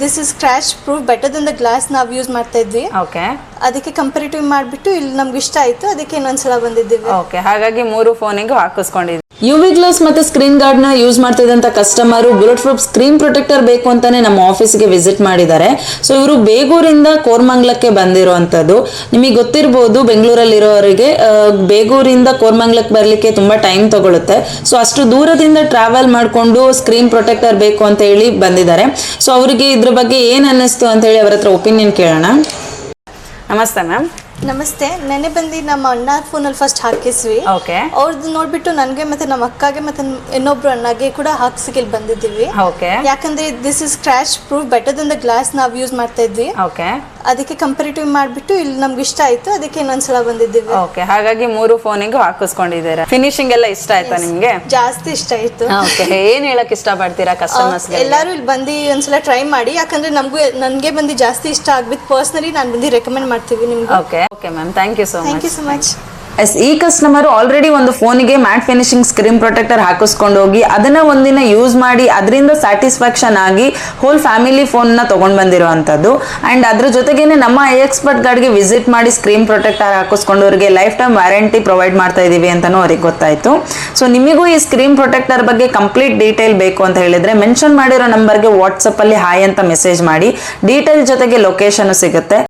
This is scratch proof better than the glass ನಾವು use ಮಾಡ್ತಾ ಇದ್ವಿ. ಓಕೆ, ಅದಕ್ಕೆ ಕಂಪೇರಿಟಿವ್ ಮಾಡಿಬಿಟ್ಟು ಇಲ್ಲಿ ನಮ್ಗೆ ಇಷ್ಟ ಆಯ್ತು, ಅದಕ್ಕೆ ಇನ್ನೊಂದ್ಸಲ ಬಂದಿದ್ದೀವಿ. ಓಕೆ, ಹಾಗಾಗಿ 3 ಫೋನಿಗೂ ಹಾಕಿಸ್ಕೊಂಡಿದ್ವಿ. UV ಗ್ಲಾಸ್ ಮತ್ತೆ ಸ್ಕ್ರೀನ್ ಗಾರ್ಡ್ ನ ಯೂಸ್ ಮಾಡ್ತಿದ್ದಂತ customer bullet proof screen protector ಬೇಕು ಅಂತಾನೆ ನಮ್ಮ ಆಫೀಸ್ಗೆ ವಿಸಿಟ್ ಮಾಡಿದ್ದಾರೆ. ಸೊ ಇವರು ಬೇಗೂರಿಂದ ಕೋರ್ಮಂಗ್ಲಕ್ಕೆ ಬಂದಿರುವಂತದ್ದು. ನಿಮಗೆ ಗೊತ್ತಿರಬಹುದು, ಬೆಂಗಳೂರಲ್ಲಿರೋರಿಗೆ ಬೇಗೂರಿಂದ ಕೋರ್ಮಂಗ್ಲಕ್ಕೆ ಬರ್ಲಿಕ್ಕೆ ತುಂಬಾ ಟೈಮ್ ತಗೊಳುತ್ತೆ. ಸೊ ಅಷ್ಟು ದೂರದಿಂದ ಟ್ರಾವೆಲ್ ಮಾಡಿಕೊಂಡು ಸ್ಕ್ರೀನ್ ಪ್ರೊಟೆಕ್ಟರ್ ಬೇಕು ಅಂತ ಹೇಳಿ ಬಂದಿದ್ದಾರೆ. ಸೊ ಅವರಿಗೆ ಇದ್ರ ಬಗ್ಗೆ ಏನ್ ಅನ್ನಿಸ್ತು ಅಂತ ಹೇಳಿ ಅವರ ಹತ್ರ ಒಪಿನಿಯನ್ ಕೇಳೋಣ. ನಮಸ್ತೆ ಮ್ಯಾಮ್. ನಮಸ್ತೆ. ನೆನೆ ಬಂದು ನಮ್ಮ ಅಣ್ಣ ಫೋನಲ್ಲಿ ಫಸ್ಟ್ ಹಾಕಿಸ್ವಿ. ಓಕೆ, ಅವ್ರದ್ದು ನೋಡ್ಬಿಟ್ಟು ನನಗೆ ಮತ್ತೆ ನಮ್ಮ ಅಕ್ಕಗೆ ಮತ್ತೆ ಇನ್ನೊಬ್ರು ಅಣ್ಣಗೆ ಕೂಡ ಹಾಕ್ಸಿಗೆ ಇಲ್ಲಿ ಬಂದಿದ್ದೀವಿ. ಓಕೆ, ಯಾಕಂದ್ರೆ this is scratch proof better than the glass ನಾವು ಯೂಸ್ ಮಾಡ್ತಾ ಇದ್ವಿ. ಓಕೆ, ಅದಕ್ಕೆ ಕಂಪೇರಿಟಿವ್ ಮಾಡಿಬಿಟ್ಟು ಇಲ್ಲಿ ನಮ್ಗೆ ಇಷ್ಟ ಆಯ್ತು, ಅದಕ್ಕೆ ಇನ್ನೊಂದ್ಸಲ ಬಂದಿದ್ದೀವಿ. ಓಕೆ, ಹಾಗಾಗಿ 3 ಫೋನಿಗೂ ಹಾಕಿಸ್ಕೊಂಡಿದ್ದೀರಾ. ಫಿನಿಶಿಂಗ್ ಎಲ್ಲ ಇಷ್ಟ ಆಯ್ತಾ ನಿಮ್ಗೆ? ಜಾಸ್ತಿ ಇಷ್ಟ ಆಯ್ತು. ಓಕೆ, ಏನ್ ಹೇಳಕ್ ಇಷ್ಟ ಪಡ್ತೀರಾ ಕಸ್ಟಮರ್ಸ್? ಎಲ್ಲರೂ ಇಲ್ಲಿ ಬಂದು ಒಂದ್ಸಲ ಟ್ರೈ ಮಾಡಿ, ಯಾಕಂದ್ರೆ ನನಗೆ ಬಂದು ಜಾಸ್ತಿ ಇಷ್ಟ ಆಗ್ಬಿಟ್ಟು ಪರ್ಸನಲಿ ನಾನು ಬಂದು ರೆಕಮೆಂಡ್ ಮಾಡ್ತೀವಿ ನಿಮ್ಗೆ. Okay, okay ma'am, thank you so much. ಈ ಕಸ್ಟಮರ್ ಆಲ್ರೆಡಿ ಒಂದು ಫೋನಿಗೆ ಮ್ಯಾಟ್ ಫಿನಿಶಿಂಗ್ ಸ್ಕ್ರೀನ್ ಪ್ರೊಟೆಕ್ಟರ್ ಹಾಕಿಸ್ಕೊಂಡು ಹೋಗಿ ಅದನ್ನ ಒಂದಿನ ಯೂಸ್ ಮಾಡಿ ಅದರಿಂದ ಸ್ಯಾಟಿಸ್ಫ್ಯಾಕ್ಷನ್ ಆಗಿ ಹೋಲ್ ಫ್ಯಾಮಿಲಿ ಫೋನ್ ನ ತಗೊಂಡ್ ಬಂದಿರುವಂತದ್ದು. ಅಂಡ್ ಅದ್ರ ಜೊತೆಗೇನೆ ನಮ್ಮ ಎಕ್ಸ್ಪರ್ಟ್ ಗಾರ್ಡ್ಗೆ ವಿಸಿಟ್ ಮಾಡಿ ಸ್ಕ್ರೀನ್ ಪ್ರೊಟೆಕ್ಟರ್ ಹಾಕಿಸ್ಕೊಂಡವ್ರಿಗೆ ಲೈಫ್ ಟೈಮ್ ವ್ಯಾರಂಟಿ ಪ್ರೊವೈಡ್ ಮಾಡ್ತಾ ಇದೀವಿ ಅಂತಾನು ಅವ್ರಿಗೆ ಗೊತ್ತಾಯ್ತು. ಸೊ ನಿಮಗೂ ಈ ಸ್ಕ್ರೀನ್ ಪ್ರೊಟೆಕ್ಟರ್ ಬಗ್ಗೆ ಕಂಪ್ಲೀಟ್ ಡೀಟೇಲ್ ಬೇಕು ಅಂತ ಹೇಳಿದ್ರೆ ಮೆನ್ಷನ್ ಮಾಡಿರೋ ನಂಬರ್ಗೆ ವಾಟ್ಸಪ್ ಅಲ್ಲಿ ಹಾಯ್ ಅಂತ ಮೆಸೇಜ್ ಮಾಡಿ. ಡೀಟೇಲ್ ಜೊತೆಗೆ ಲೊಕೇಶನ್ ಸಿಗುತ್ತೆ.